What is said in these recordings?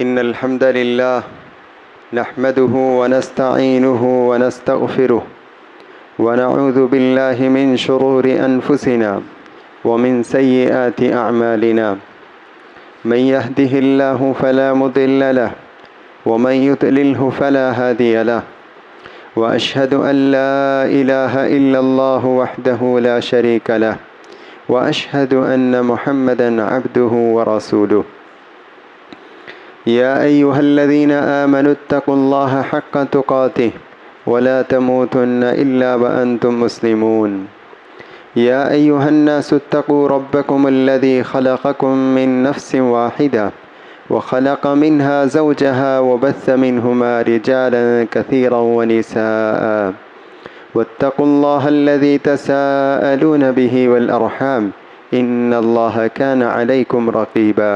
إن الحمد لله نحمده ونستعينه ونستغفره ونعوذ بالله من شرور أنفسنا ومن سيئات أعمالنا. من يهده الله فلا مضل له ومن يضلله فلا هادي له. وأشهد أن لا إله إلا الله وحده لا شريك له وأشهد أن محمدًا عبده ورسوله. يا أيها الذين آمنوا اتقوا الله حق تقاته ولا تموتن إلا وأنتم مسلمون. يا أيها الناس اتقوا ربكم الذي خلقكم من نفس واحدة وخلق منها زوجها وبث منهما رجالا كثيرا ونساء واتقوا الله الذي تساءلون به والأرحام إن الله كان عليكم رقيبا.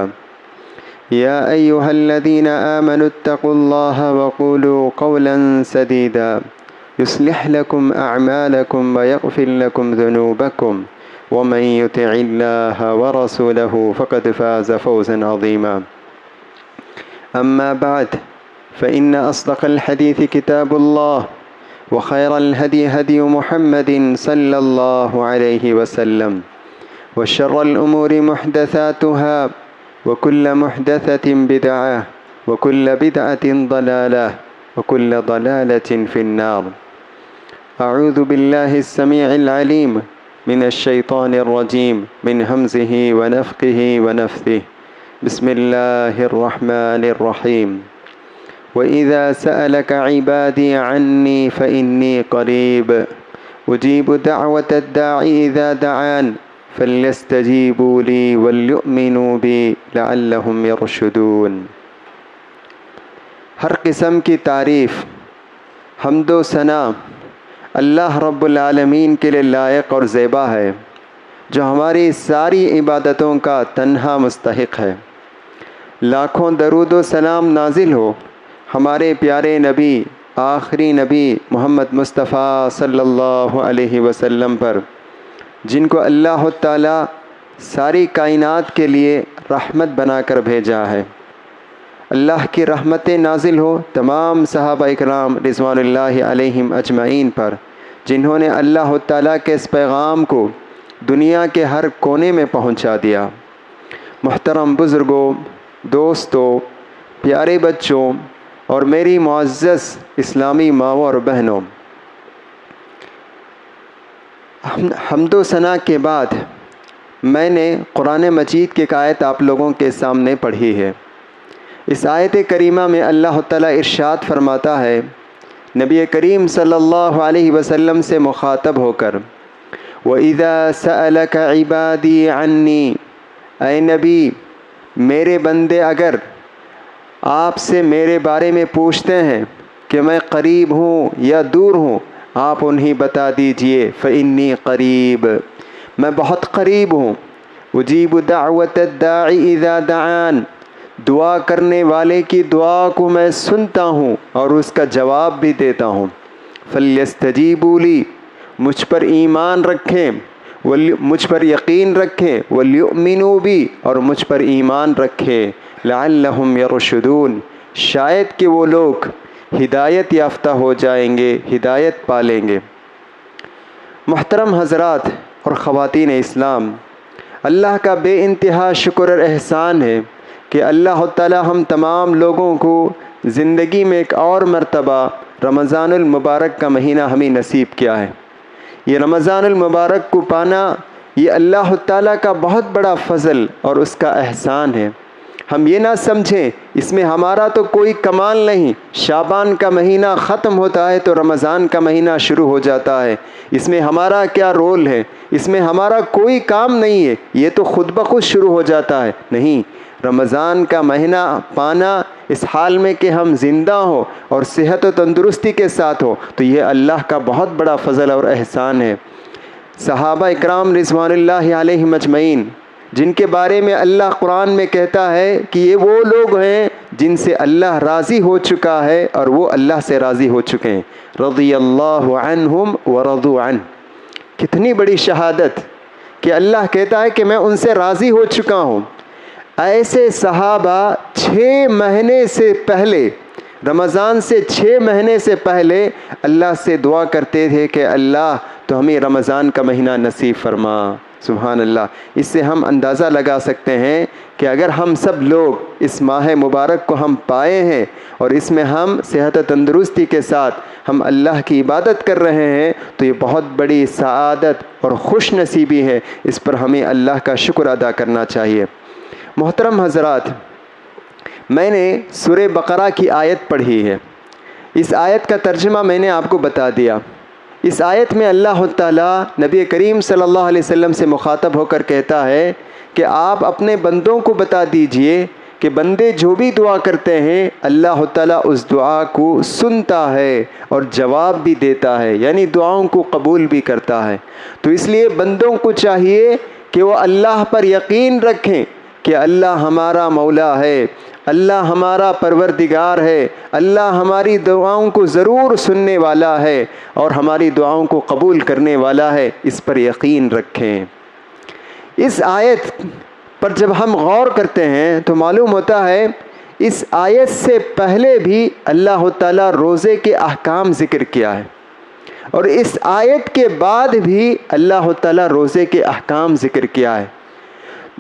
يا أيها الذين آمنوا اتقوا الله وقولوا قولا سديدا يصلح لكم أعمالكم ويغفر لكم ذنوبكم ومن يطع الله ورسوله فقد فاز فوزا عظيما. أما بعد فإن أصدق الحديث كتاب الله وخير الهدي هدي محمد صلى الله عليه وسلم وشر الأمور محدثاتها وكل محدثة بدعة وكل بدعة ضلالة وكل ضلالة في النار. أعوذ بالله السميع العليم من الشيطان الرجيم من همزه ونفخه ونفثه. بسم الله الرحمن الرحيم. وإذا سألك عبادي عني فإني قريب أجيب دعوة الداعي إذا دعان فليستجيبوا لي وليؤمنوا بي لعلهم يرشدون. ہر قسم کی تعریف، حمد و ثنا اللہ رب العالمین کے لیے لائق اور زیبا ہے، جو ہماری ساری عبادتوں کا تنہا مستحق ہے۔ لاکھوں درود و سلام نازل ہو ہمارے پیارے نبی، آخری نبی محمد مصطفیٰ صلی اللہ علیہ وسلم پر، جن کو اللہ تعالیٰ ساری کائنات کے لیے رحمت بنا کر بھیجا ہے۔ اللہ کی رحمتیں نازل ہو تمام صحابہ اکرام رضوان اللہ علیہم اجمعین پر، جنہوں نے اللہ تعالیٰ کے اس پیغام کو دنیا کے ہر کونے میں پہنچا دیا۔ محترم بزرگوں، دوستوں، پیارے بچوں اور میری معزز اسلامی ماؤں اور بہنوں، حمد و ثنا کے بعد میں نے قرآن مجید کی ایک آیت آپ لوگوں کے سامنے پڑھی ہے۔ اس آیت کریمہ میں اللہ تعالیٰ ارشاد فرماتا ہے نبی کریم صلی اللہ علیہ وسلم سے مخاطب ہو کر، وَإِذَا سَأَلَكَ عِبَادِي عَنِّي، اے نبی میرے بندے اگر آپ سے میرے بارے میں پوچھتے ہیں کہ میں قریب ہوں یا دور ہوں، آپ انہیں بتا دیجئے فإنی قریب، میں بہت قریب ہوں۔ اجیب دعوت الداعی اذا دعان، دعا کرنے والے کی دعا کو میں سنتا ہوں اور اس کا جواب بھی دیتا ہوں۔ فلیستجیبوا لی، مجھ پر ایمان رکھیں، مجھ پر یقین رکھیں، ولیؤمنوا بی، اور مجھ پر ایمان رکھیں، لعلہم یرشدون، شاید کہ وہ لوگ ہدایت یافتہ ہو جائیں گے، ہدایت پالیں گے۔ محترم حضرات اور خواتین اسلام، اللہ کا بے انتہا شکر اور احسان ہے کہ اللہ تعالی ہم تمام لوگوں کو زندگی میں ایک اور مرتبہ رمضان المبارک کا مہینہ ہمیں نصیب کیا ہے۔ یہ رمضان المبارک کو پانا یہ اللہ تعالیٰ کا بہت بڑا فضل اور اس کا احسان ہے۔ ہم یہ نہ سمجھیں اس میں ہمارا تو کوئی کمال نہیں، شعبان کا مہینہ ختم ہوتا ہے تو رمضان کا مہینہ شروع ہو جاتا ہے، اس میں ہمارا کیا رول ہے، اس میں ہمارا کوئی کام نہیں ہے، یہ تو خود بخود شروع ہو جاتا ہے۔ نہیں، رمضان کا مہینہ پانا اس حال میں کہ ہم زندہ ہوں اور صحت و تندرستی کے ساتھ ہو تو یہ اللہ کا بہت بڑا فضل اور احسان ہے۔ صحابہ اکرام رضوان اللہ علیہم اجمعین، جن کے بارے میں اللہ قرآن میں کہتا ہے کہ یہ وہ لوگ ہیں جن سے اللہ راضی ہو چکا ہے اور وہ اللہ سے راضی ہو چکے ہیں۔ رضی اللہ عنہم ورضوا عنہ، کتنی بڑی شہادت کہ اللہ کہتا ہے کہ میں ان سے راضی ہو چکا ہوں۔ ایسے صحابہ 6 مہینے سے پہلے، رمضان سے 6 مہینے سے پہلے اللہ سے دعا کرتے تھے کہ اللہ تو ہمیں رمضان کا مہینہ نصیب فرما۔ سبحان اللہ۔ اس سے ہم اندازہ لگا سکتے ہیں کہ اگر ہم سب لوگ اس ماہ مبارک کو ہم پائے ہیں اور اس میں ہم صحت و تندرستی کے ساتھ ہم اللہ کی عبادت کر رہے ہیں تو یہ بہت بڑی سعادت اور خوش نصیبی ہے۔ اس پر ہمیں اللہ کا شکر ادا کرنا چاہیے۔ محترم حضرات، میں نے سورہ بقرہ کی آیت پڑھی ہے۔ اس آیت کا ترجمہ میں نے آپ کو بتا دیا۔ اس آیت میں اللہ تعالیٰ نبی کریم صلی اللہ علیہ وسلم سے مخاطب ہو کر کہتا ہے کہ آپ اپنے بندوں کو بتا دیجئے کہ بندے جو بھی دعا کرتے ہیں اللہ تعالیٰ اس دعا کو سنتا ہے اور جواب بھی دیتا ہے، یعنی دعاؤں کو قبول بھی کرتا ہے۔ تو اس لیے بندوں کو چاہیے کہ وہ اللہ پر یقین رکھیں کہ اللہ ہمارا مولا ہے، اللہ ہمارا پروردگار ہے، اللہ ہماری دعاؤں کو ضرور سننے والا ہے اور ہماری دعاؤں کو قبول کرنے والا ہے، اس پر یقین رکھیں۔ اس آیت پر جب ہم غور کرتے ہیں تو معلوم ہوتا ہے اس آیت سے پہلے بھی اللہ تعالیٰ روزے کے احکام ذکر کیا ہے، اور اس آیت کے بعد بھی اللہ تعالیٰ روزے کے احکام ذکر کیا ہے۔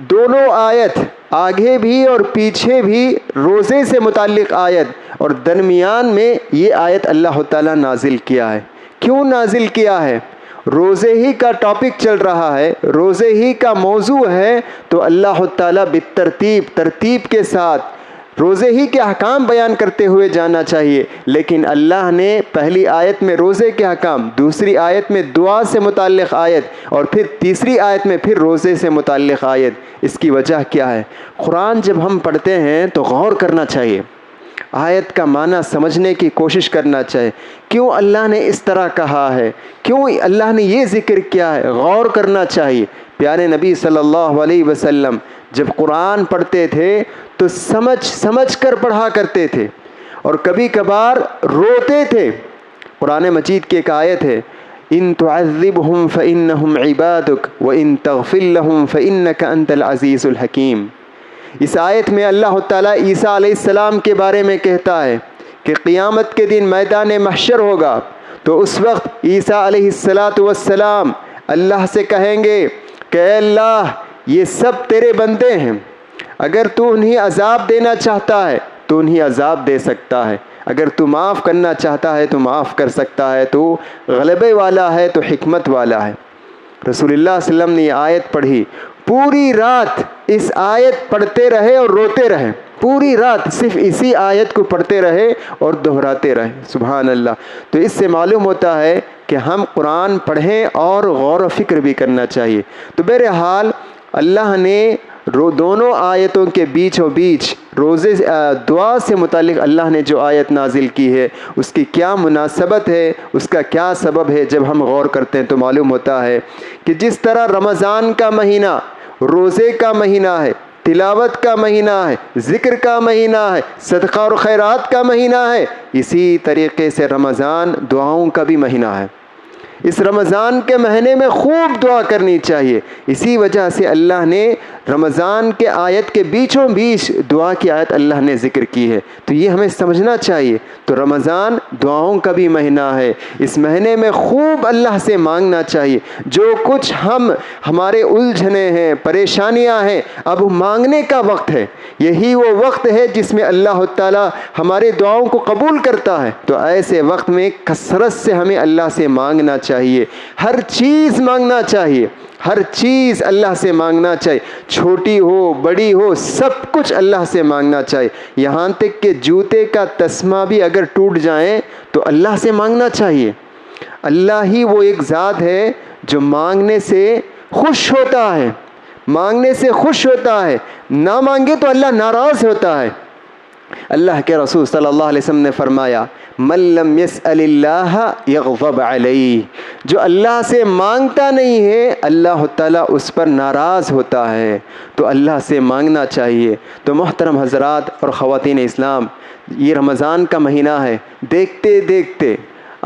دونوں آیت، آگے بھی اور پیچھے بھی روزے سے متعلق آیت، اور درمیان میں یہ آیت اللہ تعالیٰ نازل کیا ہے۔ کیوں نازل کیا ہے؟ روزے ہی کا ٹاپک چل رہا ہے، روزے ہی کا موضوع ہے، تو اللہ تعالیٰ ترتیب کے ساتھ روزے ہی کے احکام بیان کرتے ہوئے جانا چاہیے۔ لیکن اللہ نے پہلی آیت میں روزے کے احکام، دوسری آیت میں دعا سے متعلق آیت، اور پھر تیسری آیت میں پھر روزے سے متعلق آیت۔ اس کی وجہ کیا ہے؟ قرآن جب ہم پڑھتے ہیں تو غور کرنا چاہیے، آیت کا معنی سمجھنے کی کوشش کرنا چاہیے۔ کیوں اللہ نے اس طرح کہا ہے؟ کیوں اللہ نے یہ ذکر کیا ہے؟ غور کرنا چاہیے۔ پیارے نبی صلی اللہ علیہ وسلم جب قرآن پڑھتے تھے تو سمجھ کر پڑھا کرتے تھے، اور کبھی کبھار روتے تھے۔ قرآن مجید کی ایک آیت ہے، ان تعذبهم فانهم عبادك وان تغفر لهم فانك انت العزیز الحکیم۔ اس آیت میں اللہ تعالیٰ عیسیٰ علیہ السلام کے بارے میں کہتا ہے کہ قیامت کے دن میدان محشر ہوگا، تو اس وقت عیسیٰ علیہ السلام اللہ سے کہیں گے کہ اے اللہ یہ سب تیرے بندے ہیں، اگر تو انہیں عذاب دینا چاہتا ہے تو انہیں عذاب دے سکتا ہے، اگر تو معاف کرنا چاہتا ہے تو معاف کر سکتا ہے، تو غلبے والا ہے، تو حکمت والا ہے۔ رسول اللہ صلی اللہ علیہ وسلم نے یہ آیت پڑھی، پوری رات اس آیت پڑھتے رہے اور روتے رہے، پوری رات صرف اسی آیت کو پڑھتے رہے اور دہراتے رہے۔ سبحان اللہ۔ تو اس سے معلوم ہوتا ہے کہ ہم قرآن پڑھیں اور غور و فکر بھی کرنا چاہیے۔ تو بہرحال اللہ نے دونوں آیتوں کے بیچوں بیچ روزے دعا سے متعلق اللہ نے جو آیت نازل کی ہے اس کی کیا مناسبت ہے، اس کا کیا سبب ہے، جب ہم غور کرتے ہیں تو معلوم ہوتا ہے کہ جس طرح رمضان کا مہینہ روزے کا مہینہ ہے، تلاوت کا مہینہ ہے، ذکر کا مہینہ ہے، صدقہ اور خیرات کا مہینہ ہے، اسی طریقے سے رمضان دعاؤں کا بھی مہینہ ہے۔ اس رمضان کے مہینے میں خوب دعا کرنی چاہیے۔ اسی وجہ سے اللہ نے رمضان کے آیت کے بیچوں بیچ دعا کی آیت اللہ نے ذکر کی ہے، تو یہ ہمیں سمجھنا چاہیے۔ تو رمضان دعاؤں کا بھی مہینہ ہے، اس مہینے میں خوب اللہ سے مانگنا چاہیے۔ جو کچھ ہمارے الجھنے ہیں، پریشانیاں ہیں، اب مانگنے کا وقت ہے۔ یہی وہ وقت ہے جس میں اللہ تعالیٰ ہمارے دعاؤں کو قبول کرتا ہے۔ تو ایسے وقت میں کثرت سے ہمیں اللہ سے مانگنا چاہیے، ہر چیز مانگنا چاہیے، ہر چیز اللہ سے مانگنا چاہیے، چھوٹی ہو بڑی ہو سب کچھ اللہ سے مانگنا چاہیے۔ یہاں تک کہ جوتے کا تسمہ بھی اگر ٹوٹ جائیں تو اللہ سے مانگنا چاہیے۔ اللہ ہی وہ ایک ذات ہے جو مانگنے سے خوش ہوتا ہے، مانگنے سے خوش ہوتا ہے، نہ مانگے تو اللہ ناراض ہوتا ہے۔ اللہ کے رسول صلی اللہ علیہ وسلم نے فرمایا، من لم يسأل اللہ یغضب علیہ، جو اللہ سے مانگتا نہیں ہے اللہ تعالیٰ اس پر ناراض ہوتا ہے۔ تو اللہ سے مانگنا چاہیے۔ تو محترم حضرات اور خواتین اسلام، یہ رمضان کا مہینہ ہے، دیکھتے دیکھتے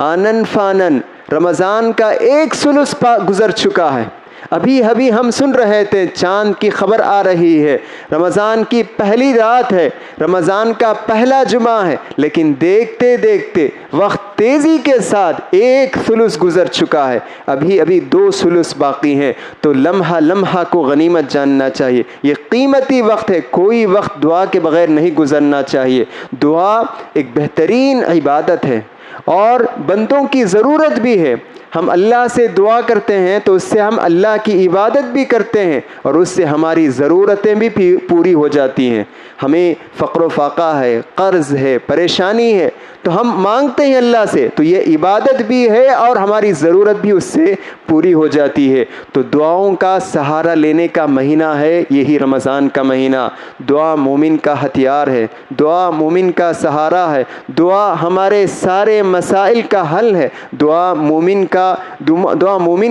آنن فانن رمضان کا 1 ثلث گزر چکا ہے۔ ابھی ابھی ہم سن رہے تھے چاند کی خبر آ رہی ہے، رمضان کی پہلی رات ہے، رمضان کا پہلا جمعہ ہے، لیکن دیکھتے دیکھتے وقت تیزی کے ساتھ 1 گزر چکا ہے، ابھی ابھی 2 باقی ہیں۔ تو لمحہ لمحہ کو غنیمت جاننا چاہیے، یہ قیمتی وقت ہے، کوئی وقت دعا کے بغیر نہیں گزرنا چاہیے۔ دعا ایک بہترین عبادت ہے اور بندوں کی ضرورت بھی ہے۔ ہم اللہ سے دعا کرتے ہیں تو اس سے ہم اللہ کی عبادت بھی کرتے ہیں اور اس سے ہماری ضرورتیں بھی پوری ہو جاتی ہیں۔ ہمیں فقر و فاقہ ہے، قرض ہے، پریشانی ہے، تو ہم مانگتے ہیں اللہ سے، تو یہ عبادت بھی ہے اور ہماری ضرورت بھی اس سے پوری ہو جاتی ہے۔ تو دعاؤں کا سہارا لینے کا مہینہ ہے یہی رمضان کا مہینہ۔ دعا مومن کا ہتھیار ہے، دعا مومن کا سہارا ہے، دعا ہمارے سارے مسائل کا حل ہے، دعا مومن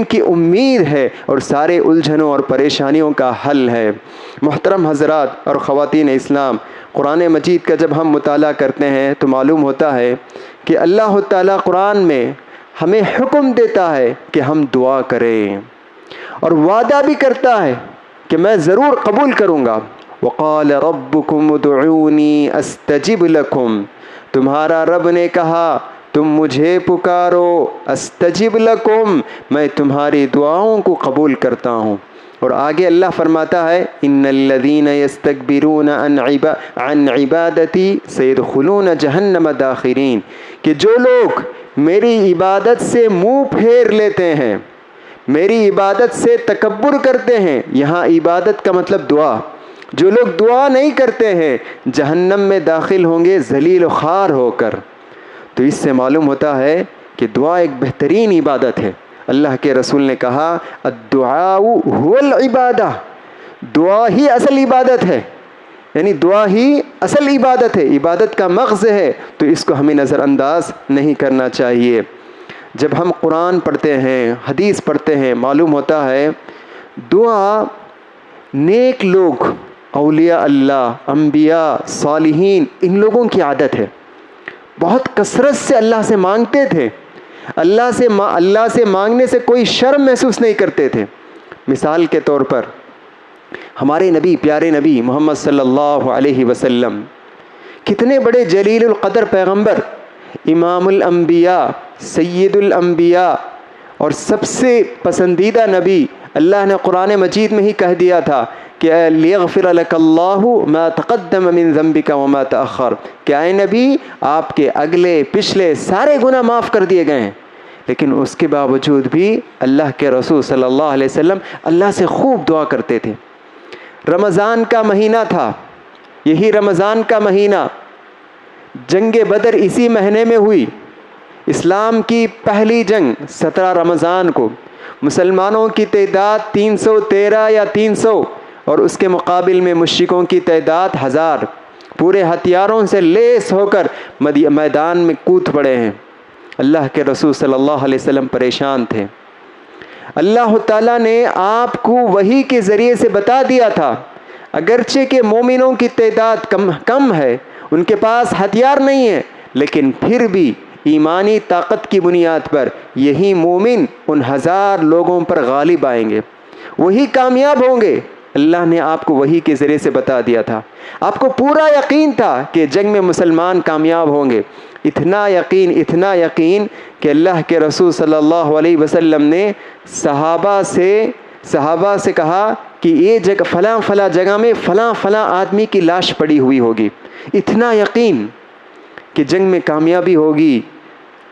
کی امید ہے اور سارے الجھنوں اور پریشانیوں کا حل ہے۔ محترم حضرات اور خواتین اسلام، قرآن مجید کا جب ہم مطالعہ کرتے ہیں تو معلوم ہوتا ہے کہ اللہ تعالیٰ قرآن میں ہمیں حکم دیتا ہے کہ ہم دعا کریں اور وعدہ بھی کرتا ہے کہ میں ضرور قبول کروں گا۔ وقال ربکم ادعونی استجب لکم، تمہارا رب نے کہا تم مجھے پکارو، استجب لکم، میں تمہاری دعاؤں کو قبول کرتا ہوں۔ اور آگے اللہ فرماتا ہے ان الذین یستکبرون عن عبادتی سیدخلون جہنم داخرین، کہ جو لوگ میری عبادت سے منہ پھیر لیتے ہیں، میری عبادت سے تکبر کرتے ہیں، یہاں عبادت کا مطلب دعا، جو لوگ دعا نہیں کرتے ہیں جہنم میں داخل ہوں گے ذلیل و خوار ہو کر۔ تو اس سے معلوم ہوتا ہے کہ دعا ایک بہترین عبادت ہے۔ اللہ کے رسول نے کہا الدعاء هو العبادہ، دعا ہی اصل عبادت ہے، یعنی دعا ہی اصل عبادت ہے، عبادت کا مغز ہے، تو اس کو ہمیں نظر انداز نہیں کرنا چاہیے۔ جب ہم قرآن پڑھتے ہیں، حدیث پڑھتے ہیں، معلوم ہوتا ہے دعا نیک لوگ، اولیاء اللہ، انبیاء، صالحین، ان لوگوں کی عادت ہے، بہت کثرت سے اللہ سے مانگتے تھے، اللہ سے مانگنے سے کوئی شرم محسوس نہیں کرتے تھے۔ مثال کے طور پر ہمارے نبی، پیارے نبی محمد صلی اللہ علیہ وسلم، کتنے بڑے جلیل القدر پیغمبر، امام الانبیاء، سید الانبیاء اور سب سے پسندیدہ نبی، اللہ نے قرآن مجید میں ہی کہہ دیا تھا کہ لیغفر لک اللہ ما تقدم من ذنبک وما تأخر، کہ اے نبی آپ کے اگلے پچھلے سارے گناہ معاف کر دیے گئے ہیں۔ لیکن اس کے باوجود بھی اللہ کے رسول صلی اللہ علیہ وسلم اللہ سے خوب دعا کرتے تھے۔ رمضان کا مہینہ تھا، یہی رمضان کا مہینہ، جنگ بدر اسی مہینے میں ہوئی، اسلام کی پہلی جنگ 17 رمضان کو، مسلمانوں کی تعداد 313 یا 300 اور اس کے مقابل میں مشرکوں کی تعداد 1000، پورے ہتھیاروں سے لیس ہو کر میدان میں کود پڑے ہیں۔ اللہ کے رسول صلی اللہ علیہ وسلم پریشان تھے۔ اللہ تعالیٰ نے آپ کو وحی کے ذریعے سے بتا دیا تھا، اگرچہ کہ مومنوں کی تعداد کم ہے، ان کے پاس ہتھیار نہیں ہے، لیکن پھر بھی ایمانی طاقت کی بنیاد پر یہی مومن ان 1000 لوگوں پر غالب آئیں گے، وہی کامیاب ہوں گے۔ اللہ نے آپ کو وحی کے ذریعے سے بتا دیا تھا، آپ کو پورا یقین تھا کہ جنگ میں مسلمان کامیاب ہوں گے، اتنا یقین کہ اللہ کے رسول صلی اللہ علیہ وسلم نے صحابہ سے کہا کہ یہ جگہ فلاں جگہ میں فلاں آدمی کی لاش پڑی ہوئی ہوگی، اتنا یقین کہ جنگ میں کامیابی ہوگی۔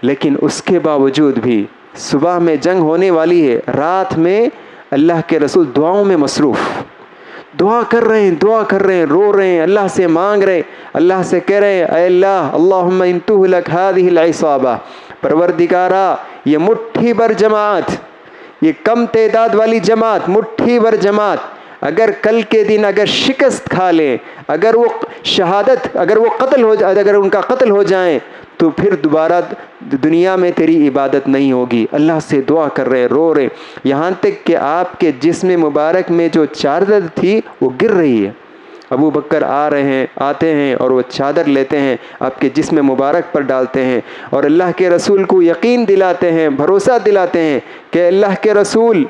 لیکن اس کے باوجود بھی صبح میں جنگ ہونے والی ہے، رات میں اللہ کے رسول دعاؤں میں مصروف، دعا کر رہے ہیں، رو رہے ہیں، اللہ سے مانگ رہے ہیں، اللہ سے کہہ رہے ہیں اے اللہ اللہم ان تہلک ہذہ العصابہ، پروردگارا یہ مٹھی بھر جماعت، یہ کم تعداد والی جماعت، مٹھی بھر جماعت اگر کل کے دن اگر شکست کھا لیں، اگر وہ ان کا قتل ہو جائیں تو پھر دوبارہ دنیا میں تیری عبادت نہیں ہوگی۔ اللہ سے دعا کر رہے، رو رہے، یہاں تک کہ آپ کے جسم مبارک میں جو چادر تھی وہ گر رہی ہے، ابو بکر آتے ہیں اور وہ چادر لیتے ہیں آپ کے جسم مبارک پر ڈالتے ہیں اور اللہ کے رسول کو یقین دلاتے ہیں، بھروسہ دلاتے ہیں کہ اللہ کے رسول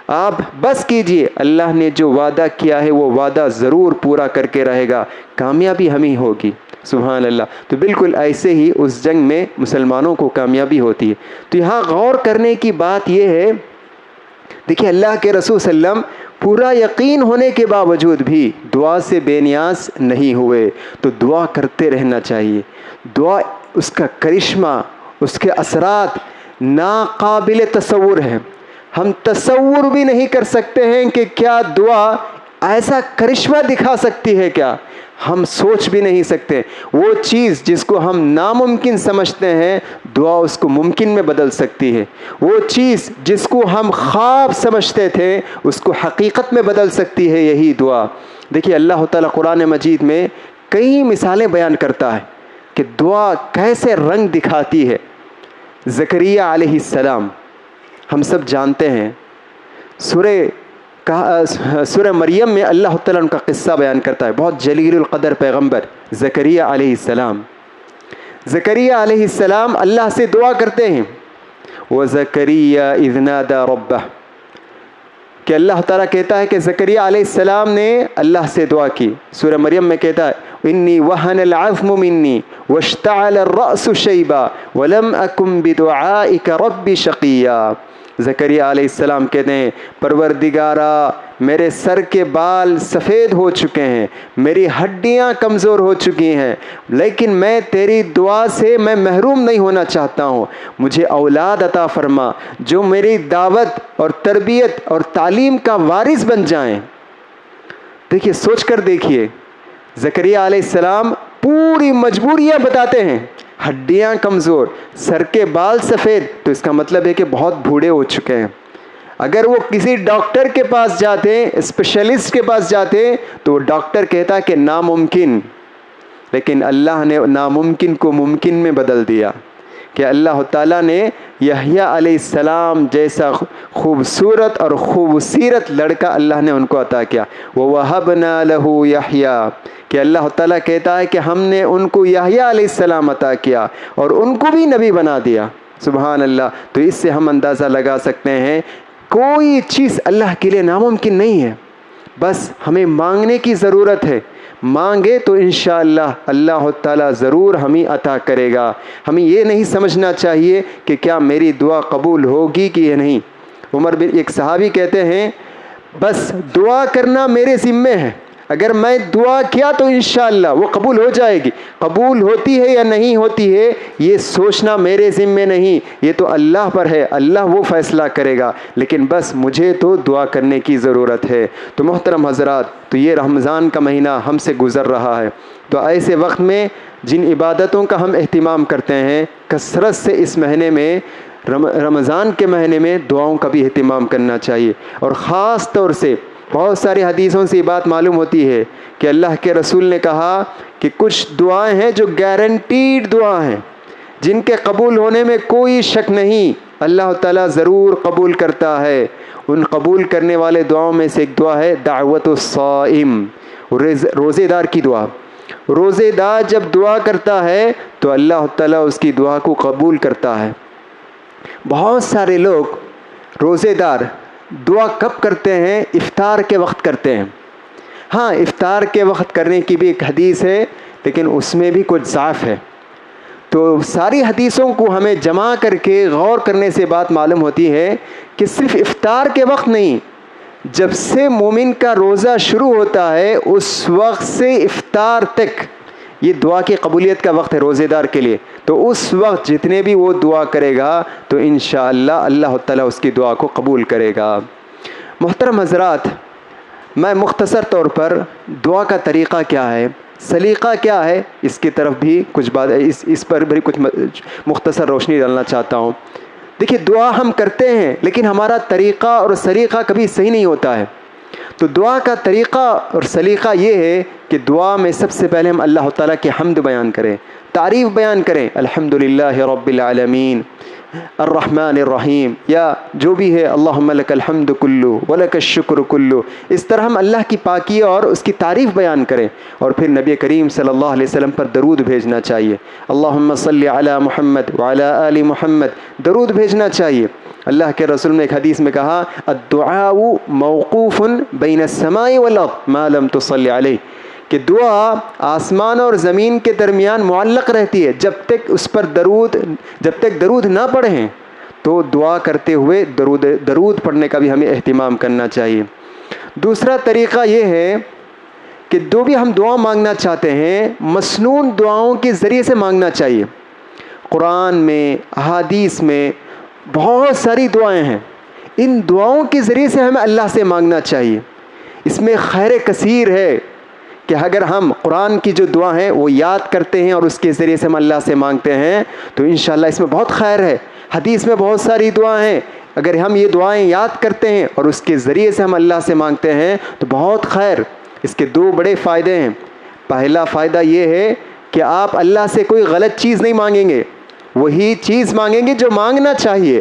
آپ بس کیجئے، اللہ نے جو وعدہ کیا ہے وہ وعدہ ضرور پورا کر کے رہے گا، کامیابی ہمیں ہوگی۔ سبحان اللہ۔ تو بالکل ایسے ہی اس جنگ میں مسلمانوں کو کامیابی ہوتی ہے۔ تو یہاں غور کرنے کی بات یہ ہے، دیکھیے اللہ کے رسول صلی اللہ علیہ وسلم پورا یقین ہونے کے باوجود بھی دعا سے بے نیاز نہیں ہوئے۔ تو دعا کرتے رہنا چاہیے۔ دعا اس کا کرشمہ، اس کے اثرات ناقابل تصور ہیں۔ ہم تصور بھی نہیں کر سکتے ہیں کہ کیا دعا ایسا کرشمہ دکھا سکتی ہے، کیا ہم سوچ بھی نہیں سکتے۔ وہ چیز جس کو ہم ناممکن سمجھتے ہیں، دعا اس کو ممکن میں بدل سکتی ہے۔ وہ چیز جس کو ہم خواب سمجھتے تھے، اس کو حقیقت میں بدل سکتی ہے یہی دعا۔ دیکھیے اللہ تعالیٰ قرآن مجید میں کئی مثالیں بیان کرتا ہے کہ دعا کیسے رنگ دکھاتی ہے۔ زکریا علیہ السلام ہم سب جانتے ہیں، سورہ مریم میں اللہ تعالیٰ ان کا قصہ بیان کرتا ہے، بہت جلیل القدر پیغمبر زکریا علیہ السلام۔ زکریا علیہ السلام اللہ سے دعا کرتے ہیں، وَزَكَرِيَّا إِذْ نَادَى رَبَّهُ، کہ اللہ تعالیٰ کہتا ہے کہ زکریا علیہ السلام نے اللہ سے دعا کی۔ سورہ مریم میں کہتا ہے إِنِّي وَهَنَ الْعَظْمُ مِنِّي وَاشْتَعَلَ الرَّأْسُ شَيْبًا وَلَمْ أَكُنْ بِدُعَائِكَ رَبِّ شَقِيًّا۔ زکریا علیہ السلام کہتے ہیں پروردگارا میرے سر کے بال سفید ہو چکے ہیں، میری ہڈیاں کمزور ہو چکی ہیں، لیکن میں تیری دعا سے میں محروم نہیں ہونا چاہتا ہوں۔ مجھے اولاد عطا فرما جو میری دعوت اور تربیت اور تعلیم کا وارث بن جائیں۔ دیکھیے سوچ کر دیکھیے، زکریا علیہ السلام پوری مجبوریاں بتاتے ہیں، ہڈیاں کمزور، سر کے بال سفید، تو اس کا مطلب ہے کہ بہت بوڑھے ہو چکے ہیں۔ اگر وہ کسی ڈاکٹر کے پاس جاتے، اسپیشلسٹ کے پاس جاتے، تو وہ ڈاکٹر کہتا کہ ناممکن، لیکن اللہ نے ناممکن کو ممکن میں بدل دیا کہ اللہ تعالیٰ نے یحییٰ علیہ السلام جیسا خوبصورت اور خوبصیرت لڑکا اللہ نے ان کو عطا کیا۔ وَوَهَبْنَا لَهُ يَحْيَىٰ، کہ اللہ تعالیٰ کہتا ہے کہ ہم نے ان کو یحییٰ علیہ السلام عطا کیا اور ان کو بھی نبی بنا دیا۔ سبحان اللہ۔ تو اس سے ہم اندازہ لگا سکتے ہیں کوئی چیز اللہ کے لیے ناممکن نہیں ہے، بس ہمیں مانگنے کی ضرورت ہے۔ مانگے تو انشاءاللہ اللہ تعالیٰ ضرور ہمیں عطا کرے گا۔ ہمیں یہ نہیں سمجھنا چاہیے کہ کیا میری دعا قبول ہوگی کہ نہیں۔ عمر بن ایک صحابی کہتے ہیں بس دعا کرنا میرے ذمے ہے، اگر میں دعا کیا تو انشاءاللہ وہ قبول ہو جائے گی، قبول ہوتی ہے یا نہیں ہوتی ہے یہ سوچنا میرے ذمے نہیں، یہ تو اللہ پر ہے، اللہ وہ فیصلہ کرے گا، لیکن بس مجھے تو دعا کرنے کی ضرورت ہے۔ تو محترم حضرات، تو یہ رمضان کا مہینہ ہم سے گزر رہا ہے، تو ایسے وقت میں جن عبادتوں کا ہم اہتمام کرتے ہیں، کثرت سے اس مہینے میں رمضان کے مہینے میں دعاؤں کا بھی اہتمام کرنا چاہیے۔ اور خاص طور سے بہت ساری حدیثوں سے یہ بات معلوم ہوتی ہے کہ اللہ کے رسول نے کہا کہ کچھ دعائیں ہیں جو گارنٹیڈ دعا ہیں، جن کے قبول ہونے میں کوئی شک نہیں، اللہ تعالیٰ ضرور قبول کرتا ہے۔ ان قبول کرنے والے دعاؤں میں سے ایک دعا ہے دعوت الصائم، روزے دار کی دعا۔ روزے دار جب دعا کرتا ہے تو اللہ تعالیٰ اس کی دعا کو قبول کرتا ہے۔ بہت سارے لوگ روزے دار دعا کب کرتے ہیں؟ افطار کے وقت کرتے ہیں۔ ہاں افطار کے وقت کرنے کی بھی ایک حدیث ہے، لیکن اس میں بھی کچھ ضعف ہے۔ تو ساری حدیثوں کو ہمیں جمع کر کے غور کرنے سے بات معلوم ہوتی ہے کہ صرف افطار کے وقت نہیں، جب سے مومن کا روزہ شروع ہوتا ہے اس وقت سے افطار تک یہ دعا کی قبولیت کا وقت ہے روزے دار کے لیے۔ تو اس وقت جتنے بھی وہ دعا کرے گا تو انشاءاللہ اللہ تعالیٰ اس کی دعا کو قبول کرے گا۔ محترم حضرات، میں مختصر طور پر دعا کا طریقہ کیا ہے، سلیقہ کیا ہے، اس کی طرف بھی کچھ بات اس پر بھی کچھ مختصر روشنی ڈالنا چاہتا ہوں۔ دیکھیے دعا ہم کرتے ہیں لیکن ہمارا طریقہ اور سلیقہ کبھی صحیح نہیں ہوتا ہے۔ تو دعا کا طریقہ اور سلیقہ یہ ہے کہ دعا میں سب سے پہلے ہم اللہ تعالیٰ کی حمد بیان کریں، تعریف بیان کریں، الحمدللہ رب العالمین الرحمن الرحیم، یا جو بھی ہے اللہم لک الحمد کلو ولک الشکر کلو، اس طرح ہم اللہ کی پاکی اور اس کی تعریف بیان کریں. اور پھر نبی کریم صلی اللہ علیہ وسلم پر درود بھیجنا چاہیے، اللہم صلی علی محمد وعلی آل محمد، درود بھیجنا چاہیے. اللہ کے رسول نے ایک حدیث میں کہا الدعاء موقوف بین السماء والارض ما لم تصلی علیہ، کہ دعا آسمان اور زمین کے درمیان معلق رہتی ہے جب تک اس پر درود نہ پڑھیں. تو دعا کرتے ہوئے درود پڑھنے کا بھی ہمیں اہتمام کرنا چاہیے. دوسرا طریقہ یہ ہے کہ جو بھی ہم دعا مانگنا چاہتے ہیں مسنون دعاؤں کے ذریعے سے مانگنا چاہیے. قرآن میں، احادیث میں بہت ساری دعائیں ہیں، ان دعاؤں کے ذریعے سے ہمیں اللہ سے مانگنا چاہیے. اس میں خیر کثیر ہے کہ اگر ہم قرآن کی جو دعا ہیں وہ یاد کرتے ہیں اور اس کے ذریعے سے ہم اللہ سے مانگتے ہیں تو انشاءاللہ اس میں بہت خیر ہے. حدیث میں بہت ساری دعائیں ہیں، اگر ہم یہ دعائیں یاد کرتے ہیں اور اس کے ذریعے سے ہم اللہ سے مانگتے ہیں تو بہت خیر. اس کے دو بڑے فائدے ہیں. پہلا فائدہ یہ ہے کہ آپ اللہ سے کوئی غلط چیز نہیں مانگیں گے، وہی چیز مانگیں گے جو مانگنا چاہیے،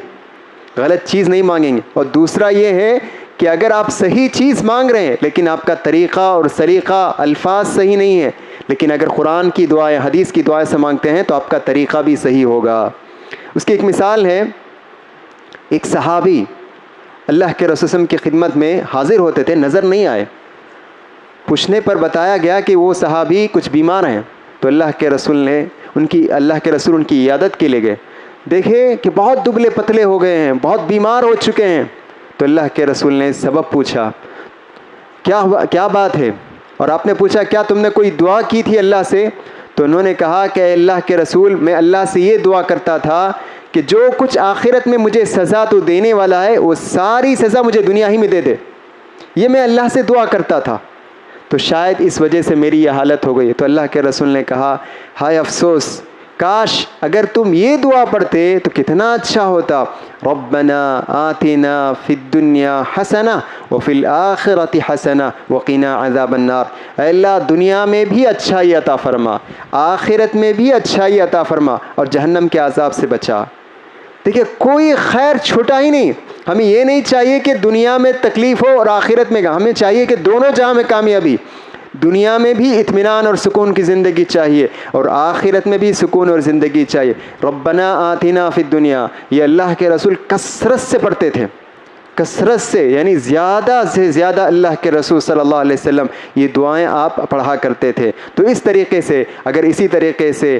غلط چیز نہیں مانگیں گے. اور دوسرا یہ ہے کہ اگر آپ صحیح چیز مانگ رہے ہیں لیکن آپ کا طریقہ اور سلیقہ الفاظ صحیح نہیں ہے، لیکن اگر قرآن کی دعائیں، حدیث کی دعائیں سے مانگتے ہیں تو آپ کا طریقہ بھی صحیح ہوگا. اس کی ایک مثال ہے، ایک صحابی اللہ کے رسول صلی اللہ علیہ وسلم کی خدمت میں حاضر ہوتے تھے، نظر نہیں آئے. پوچھنے پر بتایا گیا کہ وہ صحابی کچھ بیمار ہیں. تو اللہ کے رسول ان کی عیادت کے لیے گئے. دیکھے کہ بہت دبلے پتلے ہو گئے ہیں، بہت بیمار ہو چکے ہیں. تو اللہ کے رسول نے سبب پوچھا، کیا بات ہے؟ اور آپ نے پوچھا کیا تم نے کوئی دعا کی تھی اللہ سے؟ تو انہوں نے کہا کہ اللہ کے رسول میں اللہ سے یہ دعا کرتا تھا کہ جو کچھ آخرت میں مجھے سزا تو دینے والا ہے وہ ساری سزا مجھے دنیا ہی میں دے دے. یہ میں اللہ سے دعا کرتا تھا، تو شاید اس وجہ سے میری یہ حالت ہو گئی. تو اللہ کے رسول نے کہا ہائے افسوس، کاش اگر تم یہ دعا پڑھتے تو کتنا اچھا ہوتا. ربنا آتنا فی الدنیا حسنہ وفی الآخرۃ حسنہ وقنا عذاب النار. اے اللہ دنیا میں بھی اچھائی عطا فرما، آخرت میں بھی اچھائی عطا فرما اور جہنم کے عذاب سے بچا. دیکھیے کوئی خیر چھوٹا ہی نہیں. ہمیں یہ نہیں چاہیے کہ دنیا میں تکلیف ہو اور آخرت میں، ہمیں چاہیے کہ دونوں جہاں میں کامیابی. دنیا میں بھی اطمینان اور سکون کی زندگی چاہیے اور آخرت میں بھی سکون اور زندگی چاہیے. ربنا آتنا فی الدنیا، یہ اللہ کے رسول کثرت سے پڑھتے تھے، کثرت سے، یعنی زیادہ سے زیادہ اللہ کے رسول صلی اللہ علیہ وسلم یہ دعائیں آپ پڑھا کرتے تھے. تو اس طریقے سے اگر اسی طریقے سے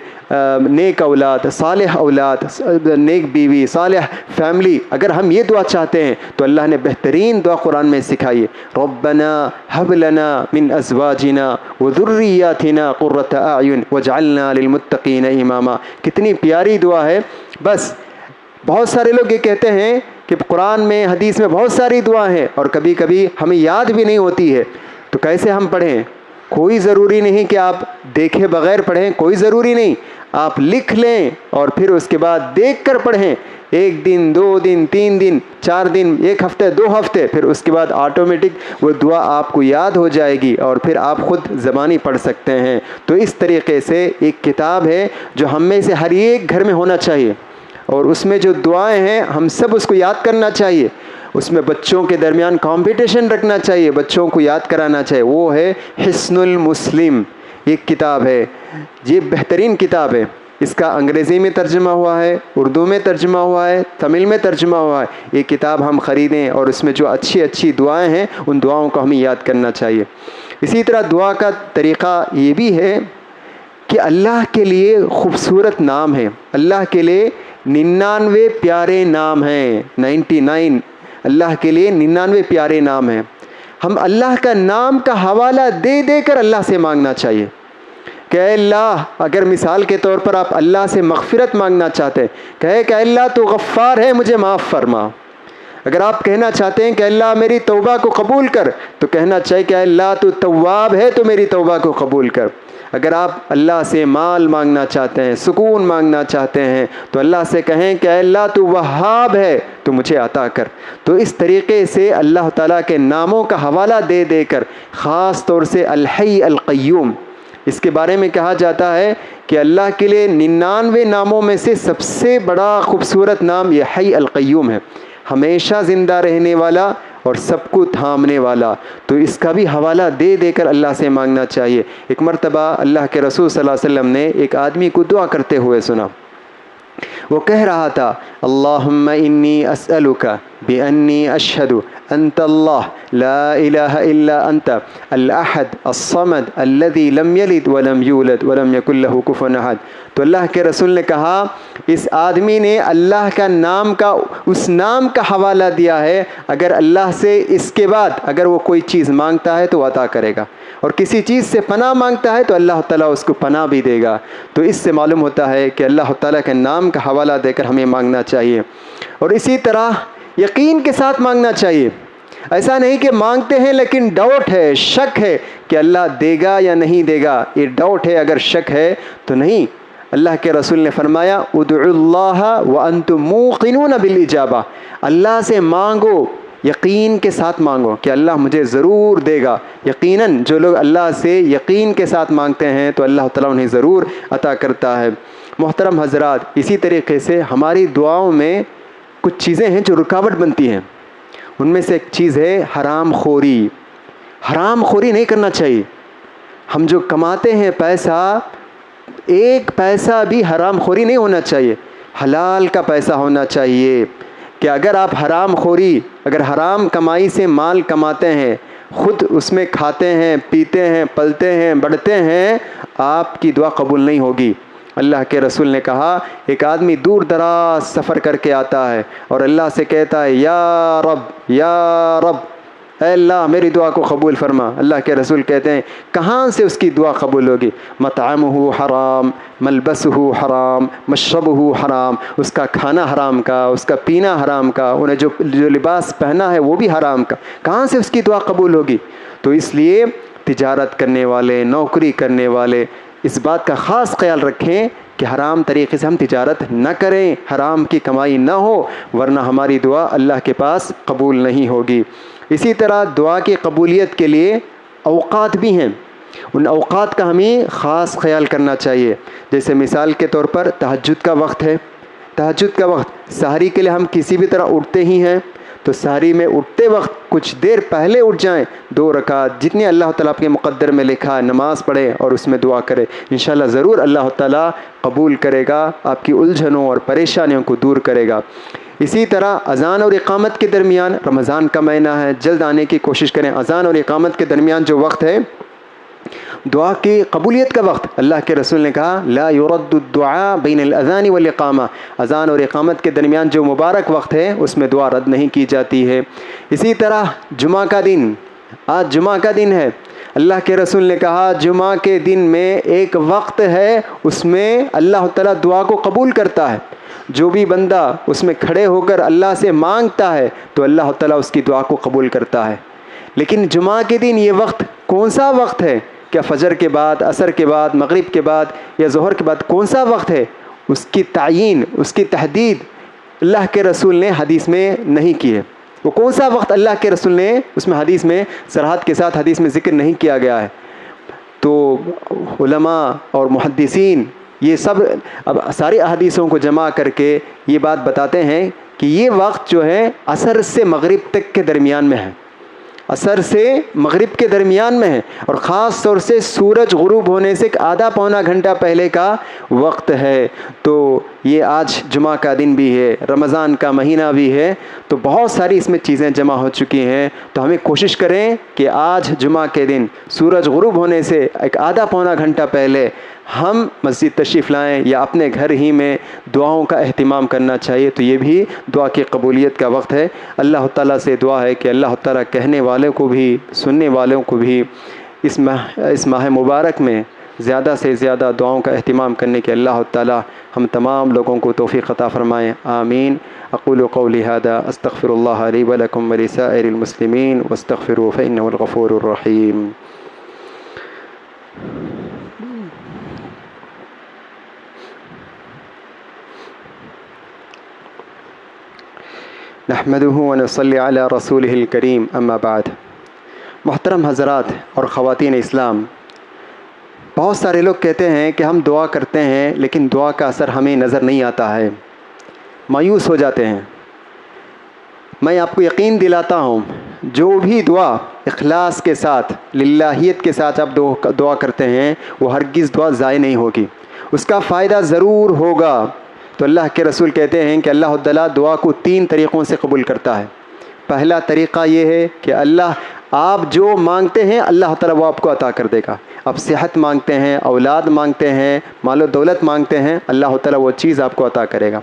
نیک اولاد، صالح اولاد، نیک بیوی، صالح فیملی، اگر ہم یہ دعا چاہتے ہیں تو اللہ نے بہترین دعا قرآن میں سکھائی ہے، ربنا ہب لنا من ازواجنا وذریاتنا قرۃ اعین واجعلنا للمتقین اماما. کتنی پیاری دعا ہے. بس بہت سارے لوگ یہ کہتے ہیں کہ قرآن میں، حدیث میں بہت ساری دعا ہیں اور کبھی کبھی ہمیں یاد بھی نہیں ہوتی ہے، تو کیسے ہم پڑھیں؟ کوئی ضروری نہیں کہ آپ دیکھے بغیر پڑھیں، کوئی ضروری نہیں. آپ لکھ لیں اور پھر اس کے بعد دیکھ کر پڑھیں. 1 دن 2 دن 3 دن 4 دن 1 ہفتے 2 ہفتے، پھر اس کے بعد آٹومیٹک وہ دعا آپ کو یاد ہو جائے گی اور پھر آپ خود زبانی پڑھ سکتے ہیں. تو اس طریقے سے ایک کتاب ہے جو ہم میں سے ہر ایک گھر میں ہونا چاہیے اور اس میں جو دعائیں ہیں ہم سب اس کو یاد کرنا چاہیے. اس میں بچوں کے درمیان کمپٹیشن رکھنا چاہیے، بچوں کو یاد کرانا چاہیے. وہ ہے حصن المسلم، ایک کتاب ہے، یہ بہترین کتاب ہے. اس کا انگریزی میں ترجمہ ہوا ہے، اردو میں ترجمہ ہوا ہے، تمل میں ترجمہ ہوا ہے. یہ کتاب ہم خریدیں اور اس میں جو اچھی اچھی دعائیں ہیں ان دعاؤں کو ہمیں یاد کرنا چاہیے. اسی طرح دعا کا طریقہ یہ بھی ہے کہ اللہ کے لیے خوبصورت نام ہے، اللہ کے لیے 99 پیارے نام ہیں. 99 اللہ کے لیے 99 پیارے نام ہیں. ہم اللہ کا نام کا حوالہ دے دے کر اللہ سے مانگنا چاہیے کہ اے اللہ، اگر مثال کے طور پر آپ اللہ سے مغفرت مانگنا چاہتے ہیں، کہے کہ اللہ تو غفار ہے، مجھے معاف فرما. اگر آپ کہنا چاہتے ہیں کہ اللہ میری توبہ کو قبول کر، تو کہنا چاہیے کہ اے اللہ تو تواب ہے، تو میری توبہ کو قبول کر. اگر آپ اللہ سے مال مانگنا چاہتے ہیں، سکون مانگنا چاہتے ہیں، تو اللہ سے کہیں کہ اے اللہ تو وہاب ہے، تو مجھے عطا کر. تو اس طریقے سے اللہ تعالیٰ کے ناموں کا حوالہ دے دے کر، خاص طور سے الحی القیوم، اس کے بارے میں کہا جاتا ہے کہ اللہ کے لیے 99 ناموں میں سے سب سے بڑا خوبصورت نام یہ حی القیوم ہے، ہمیشہ زندہ رہنے والا اور سب کو تھامنے والا۔ تو اس کا بھی حوالہ دے دے کر اللہ سے مانگنا چاہیے۔ ایک مرتبہ اللہ کے رسول صلی اللہ علیہ وسلم نے ایک آدمی کو دعا کرتے ہوئے سنا، وہ کہہ رہا تھا اللہم انی اسألک بانی اشہد انت اللہ لا الہ الا انت الاحد الصمد الذی لم یلد ولم یولد ولم یکن لہ کفوا احد۔ تو اللہ کے رسول نے کہا اس آدمی نے اللہ کا نام کا اس نام کا حوالہ دیا ہے، اگر اللہ سے اس کے بعد اگر وہ کوئی چیز مانگتا ہے تو عطا کرے گا، اور کسی چیز سے پناہ مانگتا ہے تو اللہ تعالیٰ اس کو پناہ بھی دے گا۔ تو اس سے معلوم ہوتا ہے کہ اللہ تعالیٰ کے نام کا حوالہ دے کر ہمیں مانگنا چاہیے، اور اسی طرح یقین کے ساتھ مانگنا چاہیے۔ ایسا نہیں کہ مانگتے ہیں لیکن ڈاؤٹ ہے، شک ہے کہ اللہ دے گا یا نہیں دے گا، یہ ڈاؤٹ ہے، اگر شک ہے تو نہیں۔ اللہ کے رسول نے فرمایا ادعوا اللہ وانتم موقنون بالاجابہ، اللہ سے مانگو، یقین کے ساتھ مانگو کہ اللہ مجھے ضرور دے گا۔ یقیناً جو لوگ اللہ سے یقین کے ساتھ مانگتے ہیں تو اللہ تعالیٰ انہیں ضرور عطا کرتا ہے۔ محترم حضرات، اسی طریقے سے ہماری دعاؤں میں کچھ چیزیں ہیں جو رکاوٹ بنتی ہیں، ان میں سے ایک چیز ہے حرام خوری۔ حرام خوری نہیں کرنا چاہیے۔ ہم جو کماتے ہیں پیسہ، ایک پیسہ بھی حرام خوری نہیں ہونا چاہیے، حلال کا پیسہ ہونا چاہیے۔ کہ اگر آپ حرام خوری، اگر حرام کمائی سے مال کماتے ہیں، خود اس میں کھاتے ہیں، پیتے ہیں، پلتے ہیں، بڑھتے ہیں، آپ کی دعا قبول نہیں ہوگی۔ اللہ کے رسول نے کہا ایک آدمی دور دراز سفر کر کے آتا ہے اور اللہ سے کہتا ہے یا رب یا رب، اے اللہ میری دعا کو قبول فرما۔ اللہ کے رسول کہتے ہیں کہاں سے اس کی دعا قبول ہوگی؟ مطعمہ حرام، ملبسہ حرام، مشربہ حرام، اس کا کھانا حرام کا، اس کا پینا حرام کا، انہیں جو لباس پہنا ہے وہ بھی حرام کا، کہاں سے اس کی دعا قبول ہوگی؟ تو اس لیے تجارت کرنے والے، نوکری کرنے والے اس بات کا خاص خیال رکھیں کہ حرام طریقے سے ہم تجارت نہ کریں، حرام کی کمائی نہ ہو، ورنہ ہماری دعا اللہ کے پاس قبول نہیں ہوگی۔ اسی طرح دعا کی قبولیت کے لیے اوقات بھی ہیں، ان اوقات کا ہمیں خاص خیال کرنا چاہیے۔ جیسے مثال کے طور پر تہجد کا وقت ہے، تہجد کا وقت سحری کے لیے ہم کسی بھی طرح اٹھتے ہی ہیں، تو سحری میں اٹھتے وقت کچھ دیر پہلے اٹھ جائیں، 2 رکعت جتنی اللہ تعالیٰ آپ کے مقدر میں لکھا ہے نماز پڑھیں اور اس میں دعا کریں، انشاءاللہ ضرور اللہ تعالیٰ قبول کرے گا، آپ کی الجھنوں اور پریشانیوں کو دور کرے گا۔ اسی طرح اذان اور اقامت کے درمیان، رمضان کا مہینہ ہے، جلد آنے کی کوشش کریں۔ اذان اور اقامت کے درمیان جو وقت ہے دعا کی قبولیت کا وقت، اللہ کے رسول نے کہا لا يرد الدعاء بین الاذان والاقامہ، اذان اور اقامت کے درمیان جو مبارک وقت ہے اس میں دعا رد نہیں کی جاتی ہے۔ اسی طرح جمعہ کا دن، آج جمعہ کا دن ہے، اللہ کے رسول نے کہا جمعہ کے دن میں ایک وقت ہے اس میں اللہ تعالیٰ دعا کو قبول کرتا ہے، جو بھی بندہ اس میں کھڑے ہو کر اللہ سے مانگتا ہے تو اللہ تعالیٰ اس کی دعا کو قبول کرتا ہے۔ لیکن جمعہ کے دن یہ وقت کون سا وقت ہے؟ کیا فجر کے بعد، عصر کے بعد، مغرب کے بعد یا ظہر کے بعد کون سا وقت ہے؟ اس کی تعیین، اس کی تحدید اللہ کے رسول نے حدیث میں نہیں کی ہے۔ وہ کون سا وقت اللہ کے رسول نے اس میں حدیث میں صراحت کے ساتھ حدیث میں ذکر نہیں کیا گیا ہے۔ تو علماء اور محدثین یہ سب اب ساری احادیثوں کو جمع کر کے یہ بات بتاتے ہیں کہ یہ وقت جو ہے عصر سے مغرب تک کے درمیان میں ہے، عصر سے مغرب کے درمیان میں ہے، اور خاص طور سے سورج غروب ہونے سے آدھا پونا گھنٹہ پہلے کا وقت ہے۔ تو یہ آج جمعہ کا دن بھی ہے، رمضان کا مہینہ بھی ہے، تو بہت ساری اس میں چیزیں جمع ہو چکی ہیں۔ تو ہمیں کوشش کریں کہ آج جمعہ کے دن سورج غروب ہونے سے ایک آدھا پونا گھنٹہ پہلے ہم مسجد تشریف لائیں یا اپنے گھر ہی میں دعاؤں کا اہتمام کرنا چاہیے۔ تو یہ بھی دعا کی قبولیت کا وقت ہے۔ اللہ تعالیٰ سے دعا ہے کہ اللہ تعالیٰ کہنے والوں کو بھی سننے والوں کو بھی اس ماہ مبارک میں زیادہ سے زیادہ دعاؤں کا اہتمام کرنے کے اللہ تعالیٰ ہم تمام لوگوں کو توفیق عطا فرمائیں، آمین۔ اقول قولی ھذا استغفر اللہ لی ولکم ولسائر المسلمین واستغفروہ فإنہ الغفور الرحیم۔ نحمده ونصلی علی رسولہ الکریم، اما بعد۔ محترم حضرات اور خواتین اسلام، بہت سارے لوگ کہتے ہیں کہ ہم دعا کرتے ہیں لیکن دعا کا اثر ہمیں نظر نہیں آتا ہے، مایوس ہو جاتے ہیں۔ میں آپ کو یقین دلاتا ہوں، جو بھی دعا اخلاص کے ساتھ، للہیت کے ساتھ آپ دعا کرتے ہیں، وہ ہرگز دعا ضائع نہیں ہوگی، اس کا فائدہ ضرور ہوگا۔ تو اللہ کے رسول کہتے ہیں کہ اللہ تعالیٰ دعا کو 3 طریقوں سے قبول کرتا ہے۔ پہلا طریقہ یہ ہے کہ اللہ، آپ جو مانگتے ہیں اللہ تعالیٰ وہ آپ کو عطا کر دے گا۔ آپ صحت مانگتے ہیں، اولاد مانگتے ہیں، مال و دولت مانگتے ہیں، اللہ تعالیٰ وہ چیز آپ کو عطا کرے گا۔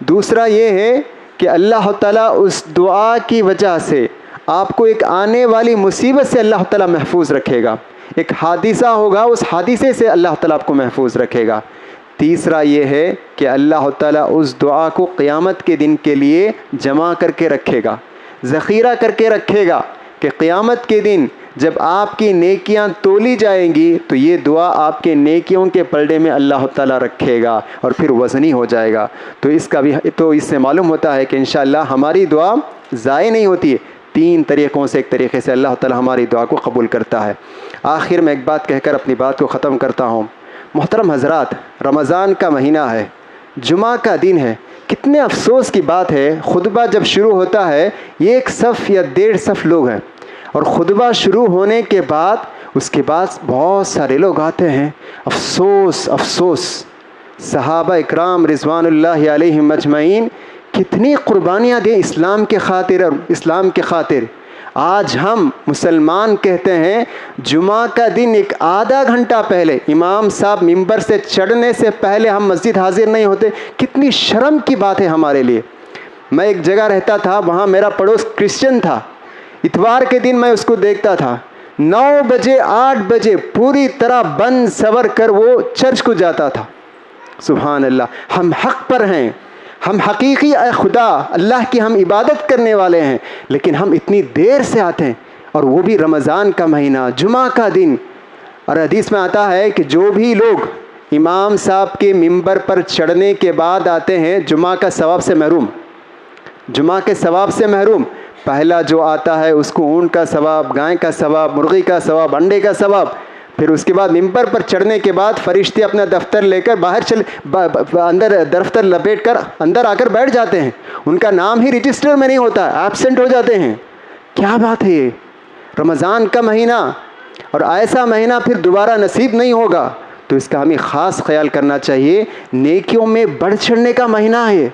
دوسرا یہ ہے کہ اللہ تعالیٰ اس دعا کی وجہ سے آپ کو ایک آنے والی مصیبت سے اللہ تعالیٰ محفوظ رکھے گا، ایک حادثہ ہوگا اس حادثے سے اللہ تعالیٰ آپ کو محفوظ رکھے گا۔ تیسرا یہ ہے کہ اللہ تعالیٰ اس دعا کو قیامت کے دن کے لیے جمع کر کے رکھے گا، ذخیرہ کر کے رکھے گا، کہ قیامت کے دن جب آپ کی نیکیاں تولی جائیں گی تو یہ دعا آپ کے نیکیوں کے پلڑے میں اللہ تعالیٰ رکھے گا اور پھر وزنی ہو جائے گا۔ تو اس سے معلوم ہوتا ہے کہ انشاءاللہ ہماری دعا ضائع نہیں ہوتی ہے، 3 طریقوں سے ایک طریقے سے اللہ تعالیٰ ہماری دعا کو قبول کرتا ہے۔ آخر میں ایک بات کہہ کر اپنی بات کو ختم کرتا ہوں۔ محترم حضرات، رمضان کا مہینہ ہے، جمعہ کا دن ہے، کتنے افسوس کی بات ہے، خطبہ جب شروع ہوتا ہے 1 صف یا 1.5 صف لوگ ہیں، اور خطبہ شروع ہونے کے بعد اس کے بعد بہت سارے لوگ آتے ہیں۔ افسوس افسوس، صحابہ اکرام رضوان اللہ علیہم اجمعین کتنی قربانیاں دیں اسلام کے خاطر اور اسلام کے خاطر۔ آج ہم مسلمان کہتے ہیں جمعہ کا دن ایک آدھا گھنٹہ پہلے امام صاحب ممبر سے چڑھنے سے پہلے ہم مسجد حاضر نہیں ہوتے، کتنی شرم کی بات ہے ہمارے لیے۔ میں ایک جگہ رہتا تھا، وہاں میرا پڑوس کرسچن تھا، اتوار کے دن میں اس کو دیکھتا تھا 9 بجے 8 بجے پوری طرح بن سور کر وہ چرچ کو جاتا تھا۔ سبحان اللہ، ہم حق پر ہیں، ہم حقیقی خدا اللہ کی ہم عبادت کرنے والے ہیں، لیکن ہم اتنی دیر سے آتے ہیں، اور وہ بھی رمضان کا مہینہ، جمعہ کا دن۔ اور حدیث میں آتا ہے کہ جو بھی لوگ امام صاحب کے ممبر پر چڑھنے کے بعد آتے ہیں جمعہ کا ثواب سے محروم، جمعہ کے ثواب سے محروم۔ پہلا جو آتا ہے اس کو اونٹ کا ثواب، گائے کا ثواب، مرغی کا ثواب، انڈے کا ثواب۔ پھر اس کے بعد ممبر پر چڑھنے کے بعد فرشتے اپنا دفتر لے کر باہر اندر دفتر لپیٹ کر اندر آ کر بیٹھ جاتے ہیں، ان کا نام ہی رجسٹر میں نہیں ہوتا، ایبسنٹ ہو جاتے ہیں۔ کیا بات ہے یہ، رمضان کا مہینہ، اور ایسا مہینہ پھر دوبارہ نصیب نہیں ہوگا، تو اس کا ہمیں خاص خیال کرنا چاہیے۔ نیکیوں میں بڑھ چڑھنے کا مہینہ ہے،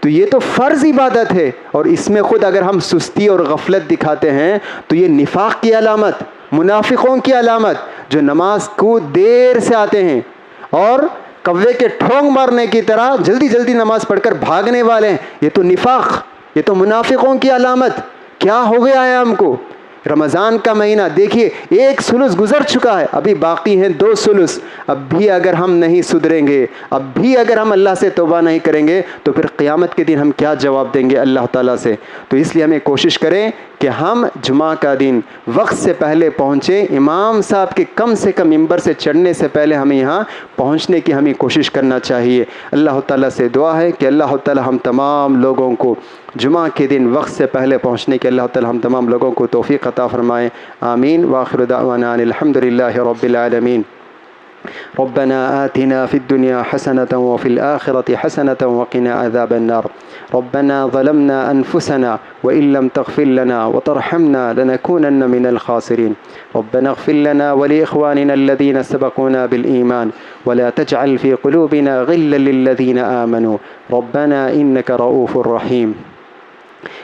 تو یہ تو فرض عبادت ہے، اور اس میں خود اگر ہم سستی اور غفلت دکھاتے ہیں تو یہ نفاق کی علامت، منافقوں کی علامت، جو نماز کو دیر سے آتے ہیں اور کوے کے ٹھونگ مارنے کی طرح جلدی جلدی نماز پڑھ کر بھاگنے والے ہیں، یہ تو نفاق، یہ تو منافقوں کی علامت۔ کیا ہو گیا ہے ہم کو؟ رمضان کا مہینہ دیکھیے، 1 ثلث گزر چکا ہے، ابھی باقی ہیں 2 ثلث۔ اب بھی اگر ہم نہیں سدھریں گے، اب بھی اگر ہم اللہ سے توبہ نہیں کریں گے، تو پھر قیامت کے دن ہم کیا جواب دیں گے اللہ تعالیٰ سے؟ تو اس لیے ہمیں کوشش کریں کہ ہم جمعہ کا دن وقت سے پہلے پہنچیں، امام صاحب کے کم سے کم ممبر سے چڑھنے سے پہلے ہمیں یہاں پہنچنے کی ہمیں کوشش کرنا چاہیے۔ اللہ تعالیٰ سے دعا ہے کہ اللہ تعالیٰ ہم تمام لوگوں کو جمعہ کے دن وقت سے پہلے پہنچنے کے اللہ تعالیٰ ہم تمام لوگوں کو توفیق عطا فرمائیں، آمین۔ وآخر دعوانا ان الحمد للہ رب العالمین۔ ربنا آتنا في الدنيا حسنة وفي الآخرة حسنة وقنا عذاب النار. ربنا ظلمنا أنفسنا وإن لم تغفر لنا وترحمنا لنكونن من الخاسرين. ربنا اغفر لنا ولإخواننا الذين سبقونا بالإيمان ولا تجعل في قلوبنا غلا للذين آمنوا ربنا إنك رؤوف رحيم.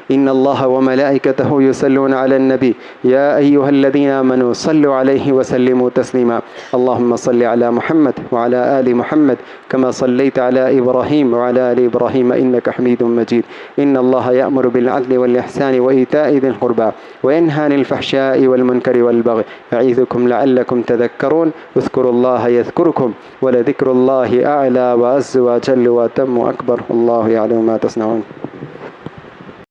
إن الله وملائكته يصلون على النبي يا أيها الذين آمنوا صلوا عليه وسلموا تسليما. اللهم صل على محمد وعلى آل محمد كما صليت على إبراهيم وعلى آل إبراهيم إنك حميد مجيد. إن الله يأمر بالعدل والإحسان وإيتاء ذي القربى وينهى عن الفحشاء والمنكر والبغي يعظكم لعلكم تذكرون. اذكروا الله يذكركم ولذكر الله أعلى وأعز وأجل وأتم أكبر. الله يعلم ما تصنعون.